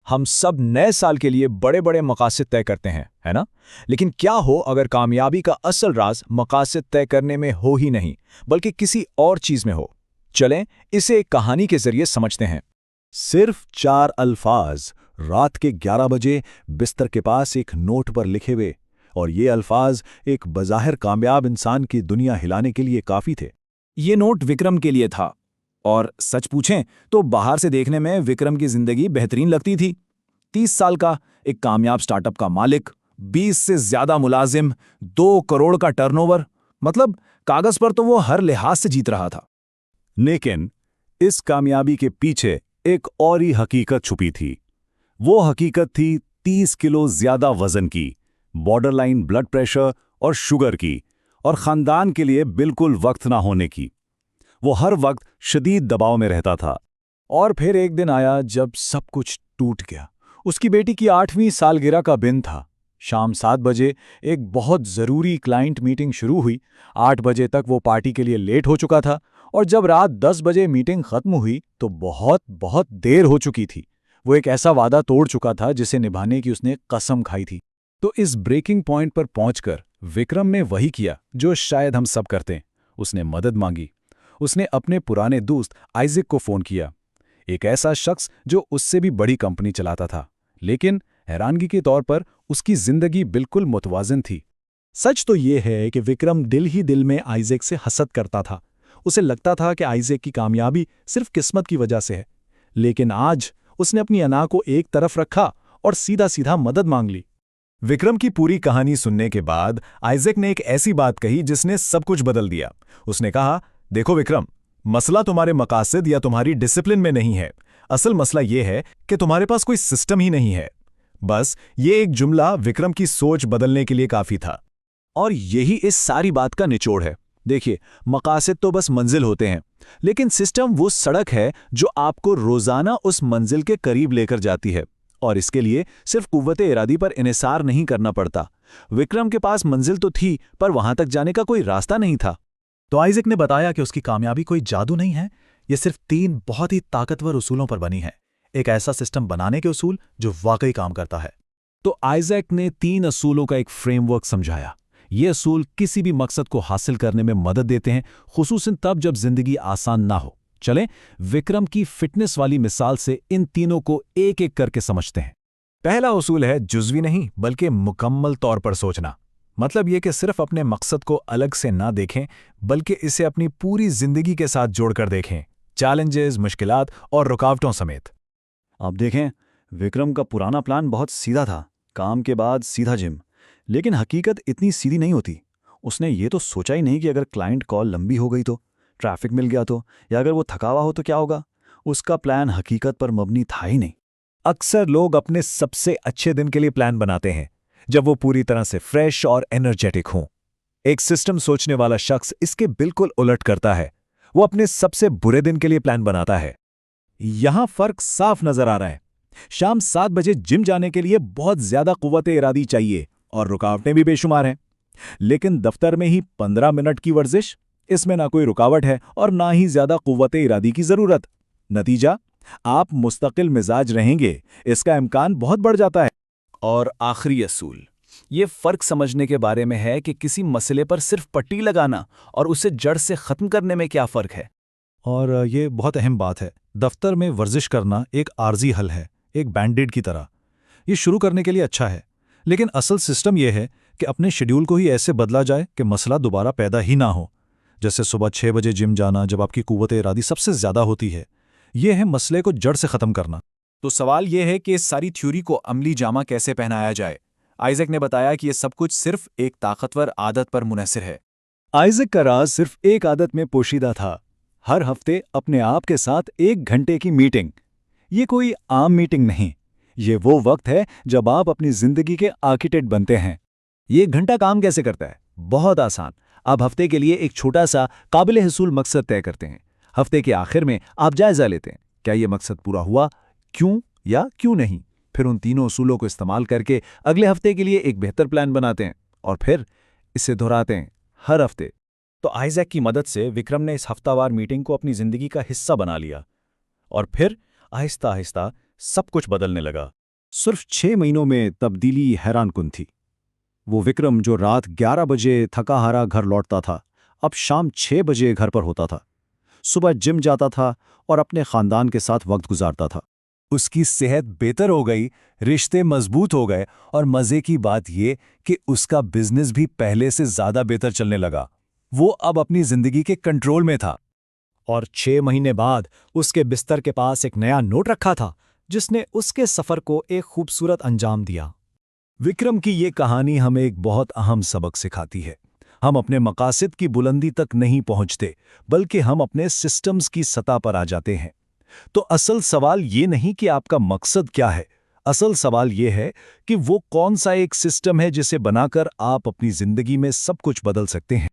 हम सब नए साल के लिए बड़े बड़े मकासद तय करते हैं, है ना? लेकिन क्या हो अगर कामयाबी का असल राज मकासद तय करने में हो ही नहीं, बल्कि किसी और चीज में हो? चलें इसे एक कहानी के जरिए समझते हैं। सिर्फ 4 अल्फाज रात के 11 बजे बिस्तर के पास एक नोट पर लिखे हुए, और ये अल्फाज एक बज़ाहिर कामयाब इंसान की दुनिया हिलाने के लिए काफ़ी थे। ये नोट विक्रम के लिए था, और सच पूछें तो बाहर से देखने में विक्रम की जिंदगी बेहतरीन लगती थी। 30 साल का, एक कामयाब स्टार्टअप का मालिक, 20 से ज्यादा मुलाजिम, 2 करोड़ का टर्नओवर। मतलब कागज पर तो वो हर लिहाज से जीत रहा था। लेकिन इस कामयाबी के पीछे एक और ही हकीकत छुपी थी। वो हकीकत थी 30 किलो ज्यादा वजन की, बॉर्डरलाइन ब्लड प्रेशर और शुगर की, और खानदान के लिए बिल्कुल वक्त ना होने की। वो हर वक्त शदीद दबाव में रहता था। और फिर एक दिन आया जब सब कुछ टूट गया। उसकी बेटी की 8वीं सालगिरह का दिन था। शाम 7 बजे एक बहुत ज़रूरी क्लाइंट मीटिंग शुरू हुई। 8 बजे तक वो पार्टी के लिए लेट हो चुका था, और जब रात 10 बजे मीटिंग खत्म हुई तो बहुत बहुत देर हो चुकी थी। वो एक ऐसा वादा तोड़ चुका था जिसे निभाने की उसने कसम खाई थी। तो इस ब्रेकिंग पॉइंट पर पहुंचकर विक्रम ने वही किया जो शायद हम सब करते हैं। उसने मदद मांगी। उसने अपने पुराने दोस्त आइजैक को फोन किया, एक ऐसा शख्स जो उससे भी बड़ी कंपनी चलाता था, लेकिन हैरानगी के तौर पर उसकी जिंदगी बिल्कुल मुतवाज़िन थी। सच तो ये है कि विक्रम दिल ही दिल में आइजैक से हसद करता था। उसे लगता था कि आइजैक की कामयाबी सिर्फ किस्मत की वजह से है। लेकिन आज उसने अपनी अना को एक तरफ रखा और सीधा सीधा मदद मांग ली। विक्रम की पूरी कहानी सुनने के बाद आइजैक ने एक ऐसी बात कही जिसने सब कुछ बदल दिया। उसने कहा, देखो विक्रम, मसला तुम्हारे मकासद या तुम्हारी डिसिप्लिन में नहीं है। असल मसला यह है कि तुम्हारे पास कोई सिस्टम ही नहीं है। बस ये एक जुमला विक्रम की सोच बदलने के लिए काफी था। और यही इस सारी बात का निचोड़ है। देखिए, मकासद तो बस मंजिल होते हैं, लेकिन सिस्टम वो सड़क है जो आपको रोजाना उस मंजिल के करीब लेकर जाती है। और इसके लिए सिर्फ कुव्वते इरादी पर इन्हिसार नहीं करना पड़ता। विक्रम के पास मंजिल तो थी, पर वहां तक जाने का कोई रास्ता नहीं था। तो आइजैक ने बताया कि उसकी कामयाबी कोई जादू नहीं है, ये सिर्फ 3 बहुत ही ताकतवर उसूलों पर बनी है। एक ऐसा सिस्टम बनाने के उसूल जो वाकई काम करता है। तो आइजैक ने 3 असूलों का एक फ्रेमवर्क समझाया। ये असूल किसी भी मकसद को हासिल करने में मदद देते हैं, खुसूसन तब जब जिंदगी आसान ना हो। चलें विक्रम की फिटनेस वाली मिसाल से इन तीनों को एक एक करके समझते हैं। पहला उसूल है जुज़वी नहीं बल्कि मुकम्मल तौर पर सोचना। मतलब ये कि सिर्फ अपने मकसद को अलग से ना देखें, बल्कि इसे अपनी पूरी जिंदगी के साथ जोड़कर देखें, चैलेंजेस, मुश्किलात और रुकावटों समेत। आप देखें, विक्रम का पुराना प्लान बहुत सीधा था, काम के बाद सीधा जिम। लेकिन हकीकत इतनी सीधी नहीं होती। उसने ये तो सोचा ही नहीं कि अगर क्लाइंट कॉल लंबी हो गई तो, ट्रैफिक मिल गया तो, या अगर वो थका हुआ हो तो क्या होगा। उसका प्लान हकीकत पर मबनी था ही नहीं। अक्सर लोग अपने सबसे अच्छे दिन के लिए प्लान बनाते हैं जब वो पूरी तरह से फ्रेश और एनर्जेटिक हों। एक सिस्टम सोचने वाला शख्स इसके बिल्कुल उलट करता है। वो अपने सबसे बुरे दिन के लिए प्लान बनाता है। यहां फर्क साफ नजर आ रहा है। शाम 7 बजे जिम जाने के लिए बहुत ज्यादा कुव्वते इरादी चाहिए और रुकावटें भी बेशुमार हैं। लेकिन दफ्तर में ही 15 मिनट की वर्जिश, इसमें ना कोई रुकावट है और ना ही ज्यादा कुव्वते इरादी की जरूरत। नतीजा, आप मुस्तकिल मिजाज रहेंगे, इसका इम्कान बहुत बढ़ जाता है। और आखिरी असूल, ये फर्क समझने के बारे में है कि किसी मसले पर सिर्फ पट्टी लगाना और उसे जड़ से खत्म करने में क्या फर्क है। और ये बहुत अहम बात है। दफ्तर में वर्जिश करना एक आर्जी हल है, एक बैंडेड की तरह। ये शुरू करने के लिए अच्छा है, लेकिन असल सिस्टम यह है कि अपने शेड्यूल को ही ऐसे बदला जाए कि मसला दोबारा पैदा ही ना हो। जैसे सुबह 6 बजे जिम जाना जब आपकी कुव्वत इरादी सबसे ज्यादा होती है। यह है मसले को जड़ से खत्म करना। तो सवाल यह है कि इस सारी थ्योरी को अमली जामा कैसे पहनाया जाए। आइजैक ने बताया कि यह सब कुछ सिर्फ एक ताकतवर आदत पर मुनहसिर है। आइजैक का राज सिर्फ एक आदत में पोशीदा था। हर हफ्ते अपने आप के साथ 1 घंटे की मीटिंग। ये कोई आम मीटिंग नहीं, ये वो वक्त है जब आप अपनी जिंदगी के आर्किटेक्ट बनते हैं। ये 1 घंटा काम कैसे करता है? बहुत आसान। आप हफ्ते के लिए एक छोटा सा काबिल हसूल मकसद तय करते हैं। हफ्ते के आखिर में आप जायजा लेते हैं, क्या ये मकसद पूरा हुआ, क्यों या क्यों नहीं। फिर उन तीनों उसूलों को इस्तेमाल करके अगले हफ्ते के लिए एक बेहतर प्लान बनाते हैं और फिर इसे दोहराते हैं हर हफ्ते। तो आइजैक की मदद से विक्रम ने इस हफ्तावार मीटिंग को अपनी जिंदगी का हिस्सा बना लिया, और फिर आहिस्ता आहिस्ता सब कुछ बदलने लगा। सिर्फ 6 महीनों में तब्दीली हैरानकुन थी। वो विक्रम जो रात 11 बजे थका हारा घर लौटता था, अब शाम 6 बजे घर पर होता था। सुबह जिम जाता था और अपने खानदान के साथ वक्त गुजारता था। उसकी सेहत बेहतर हो गई, रिश्ते मजबूत हो गए और मजे की बात ये कि उसका बिजनेस भी पहले से ज्यादा बेहतर चलने लगा। वो अब अपनी जिंदगी के कंट्रोल में था। और 6 महीने बाद उसके बिस्तर के पास एक नया नोट रखा था जिसने उसके सफर को एक खूबसूरत अंजाम दिया। विक्रम की ये कहानी हमें एक बहुत अहम सबक सिखाती है। हम अपने मकासद की बुलंदी तक नहीं पहुंचते, बल्कि हम अपने सिस्टम्स की सतह पर आ जाते हैं। तो असल सवाल ये नहीं कि आपका मकसद क्या है, असल सवाल ये है कि वो कौन सा एक सिस्टम है जिसे बनाकर आप अपनी जिंदगी में सब कुछ बदल सकते हैं।